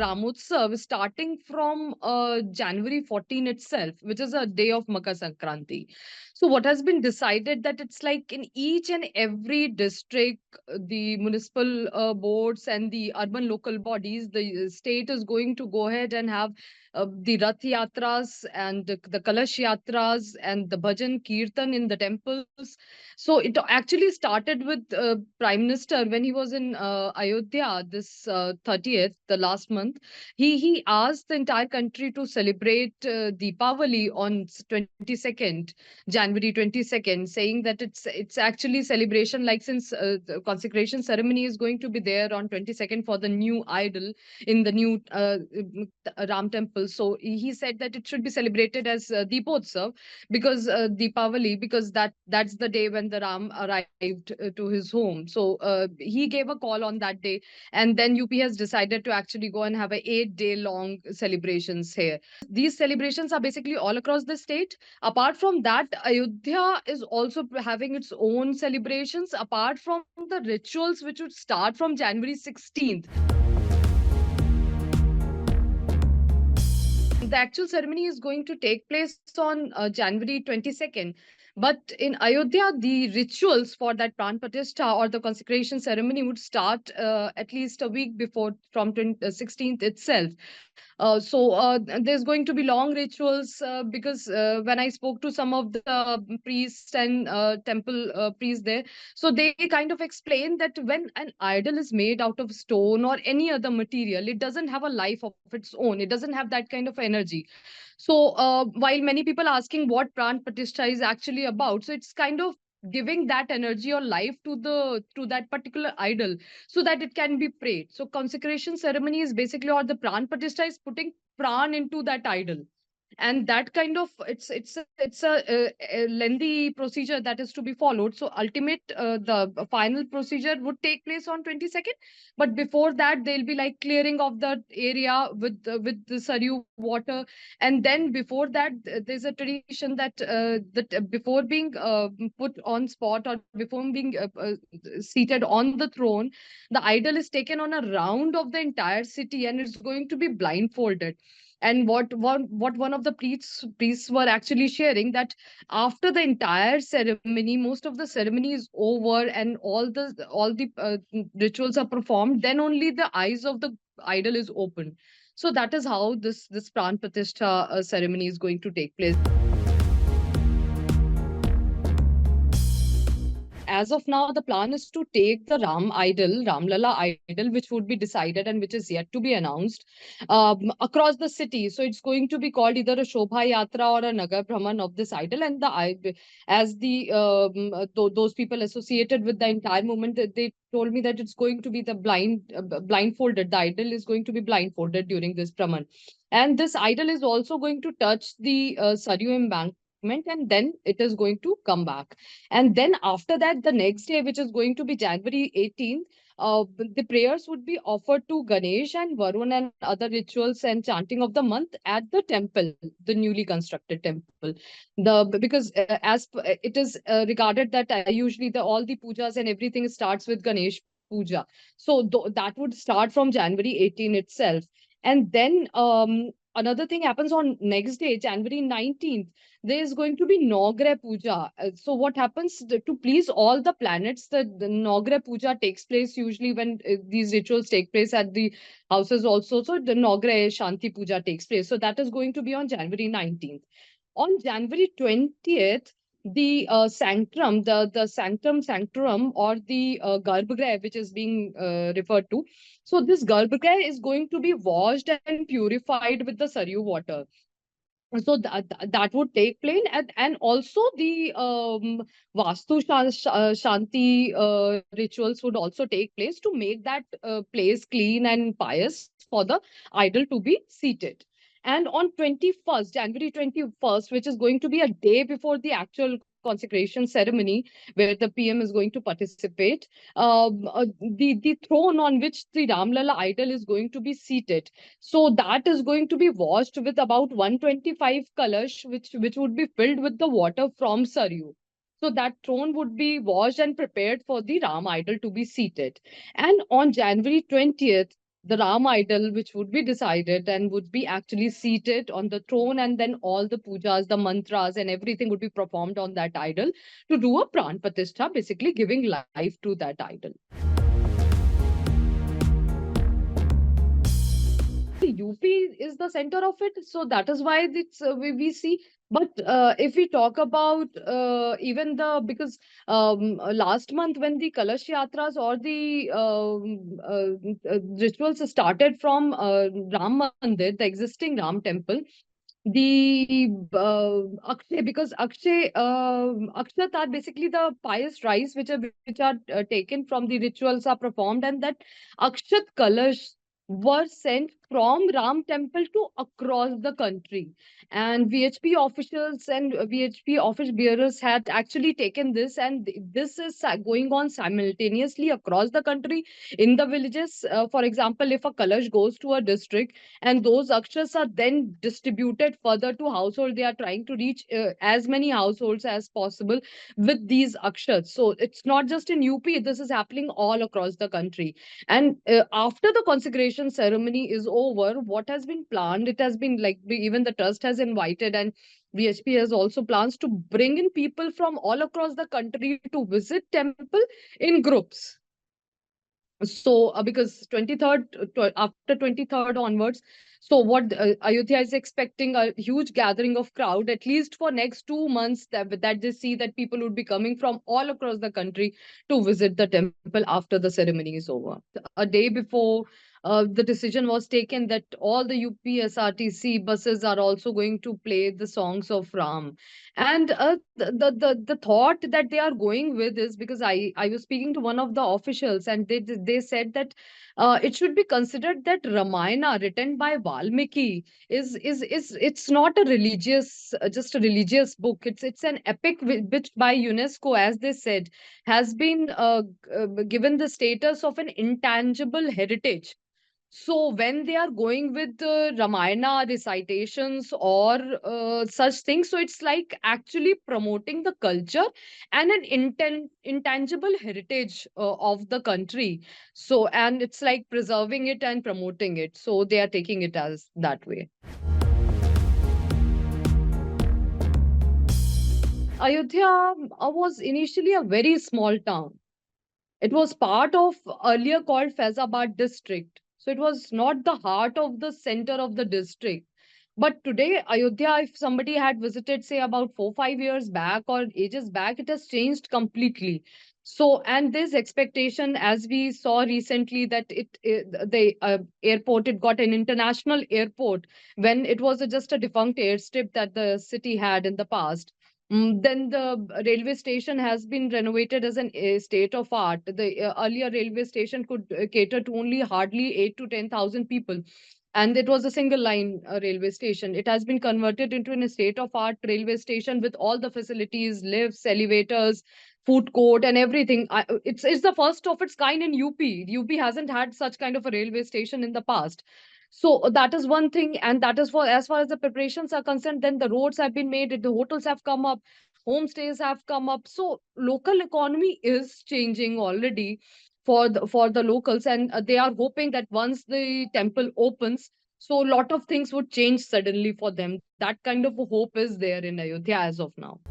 Ramotsav starting from January 14 itself, which is a day of Makar Sankranti. So what has been decided that it's like in each and every district, the municipal boards and the urban local bodies, the state is going to go ahead and have the Rath Yatras and the Kalash Yatras and the bhajan kirtan in the temples. So it actually started with Prime Minister when he was in Ayodhya this 30th, the last month. He asked the entire country to celebrate Deepavali on 22nd, January 22nd, saying that it's actually celebration, like since the consecration ceremony is going to be there on 22nd for the new idol in the new Ram temple. So he said that it should be celebrated as Deepotsav because Deepavali, because that's the day when the Ram arrived to his home. So he gave a call on that day, and then UP has decided to actually go and have a 8 day long celebrations here. These celebrations are basically all across the state. Apart from that, Ayodhya is also having its own celebrations apart from the rituals which would start from January 16th. The actual ceremony is going to take place on January 22nd. But in Ayodhya, the rituals for that Pran Pratishtha or the consecration ceremony would start at least a week before from 16th itself. So there's going to be long rituals because when I spoke to some of the priests and temple priests there, so they kind of explain that when an idol is made out of stone or any other material, it doesn't have a life of its own. It doesn't have that kind of energy. So while many people asking what Pran Pratishtha is actually about, so it's kind of giving that energy or life to that particular idol so that it can be prayed. So consecration ceremony is basically, or the Pran Pratishtha is putting Pran into that idol. And that kind of it's a lengthy procedure that is to be followed. So ultimate the final procedure would take place on 22nd, but before that they'll be like clearing of the area with the Saryu water. And then before that there's a tradition that before being put on spot or before being seated on the throne, the idol is taken on a round of the entire city and it's going to be blindfolded. And what one of the priests were actually sharing, that after the entire ceremony, most of the ceremony is over and all the rituals are performed, then only the eyes of the idol is open. So that is how this Pran Pratishtha ceremony is going to take place. As of now, the plan is to take the Ram Lalla idol, which would be decided and which is yet to be announced, across the city. So it's going to be called either a Shobha Yatra or a Nagar Brahman of this idol. And as those people associated with the entire movement, they told me that it's going to be the blindfolded. The idol is going to be blindfolded during this Brahman. And this idol is also going to touch the Saryu embankment, and then it is going to come back. And then after that, the next day, which is going to be January 18th, the prayers would be offered to Ganesh and Varun and other rituals and chanting of the month at the temple, the newly constructed temple. Because it is regarded that usually the all the pujas and everything starts with Ganesh puja. So that would start from January 18 itself. And then another thing happens on next day, January 19th. There is going to be Nogreh Puja. So what happens to please all the planets, the Nogreh Puja takes place usually when these rituals take place at the houses also. So the Nogreh Shanti Puja takes place. So that is going to be on January 19th. On January 20th, the sanctum, the sanctum sanctorum or the Garbhagriha, which is being referred to. So this Garbhagriha is going to be washed and purified with the Saryu water. So that would take place, and also the Shanti rituals would also take place to make that place clean and pious for the idol to be seated. And on 21st, January 21st, which is going to be a day before the actual consecration ceremony, where the PM is going to participate, the throne on which the Ram Lalla idol is going to be seated, so that is going to be washed with about 125 kalash, which would be filled with the water from Saryu. So that throne would be washed and prepared for the Ram idol to be seated. And on January 20th, the Ram idol, which would be decided and would be actually seated on the throne, and then all the pujas, the mantras, and everything would be performed on that idol to do a pran pratishtha, basically giving life to that idol. UP is the center of it, so that is why we see. But if we talk about even the because last month when the Kalash Yatras or the rituals started from Ram Mandir, the existing Ram temple, the Akshay, because Akshat are basically the pious rice which are taken from the rituals are performed, and that Akshat Kalash were sent from Ram temple to across the country, and VHP officials and VHP office bearers had actually taken this, and this is going on simultaneously across the country in the villages. For example, if a Kalash goes to a district and those akshas are then distributed further to household, they are trying to reach as many households as possible with these akshas. So it's not just in UP, this is happening all across the country. And after the consecration ceremony is over, what has been planned, it has been like even the trust has invited, and VHP has also plans to bring in people from all across the country to visit temple in groups. So because 23rd after 23rd onwards, so what Ayodhya is expecting a huge gathering of crowd at least for next 2 months, that they see that people would be coming from all across the country to visit the temple after the ceremony is over. A day before the decision was taken that all the UPSRTC buses are also going to play the songs of Ram. And the thought that they are going with is because I was speaking to one of the officials, and they said that it should be considered that Ramayana written by Valmiki is it's not a religious just a religious book. It's an epic which by UNESCO, as they said, has been given the status of an intangible heritage. So when they are going with the Ramayana recitations or such things, so it's like actually promoting the culture and an intangible heritage of the country. So, and it's like preserving it and promoting it. So they are taking it as that way. Ayodhya was initially a very small town. It was part of earlier called Faizabad district. So it was not the heart of the center of the district. But today, Ayodhya, if somebody had visited, say, about 4, 5 years back or ages back, it has changed completely. So, and this expectation, as we saw recently, that the airport, it got an international airport when it was just a defunct airstrip that the city had in the past. Then the railway station has been renovated as a state of art. The earlier railway station could cater to only hardly 8 to 10,000 people, and it was a single line railway station. It has been converted into an state of art railway station with all the facilities, lifts, elevators, food court, and everything. It's the first of its kind in UP. UP hasn't had such kind of a railway station in the past. So that is one thing, and that is for as far as the preparations are concerned. Then the roads have been made, the hotels have come up, homestays have come up. So local economy is changing already for the locals, and they are hoping that once the temple opens, so a lot of things would change suddenly for them. That kind of a hope is there in Ayodhya as of now.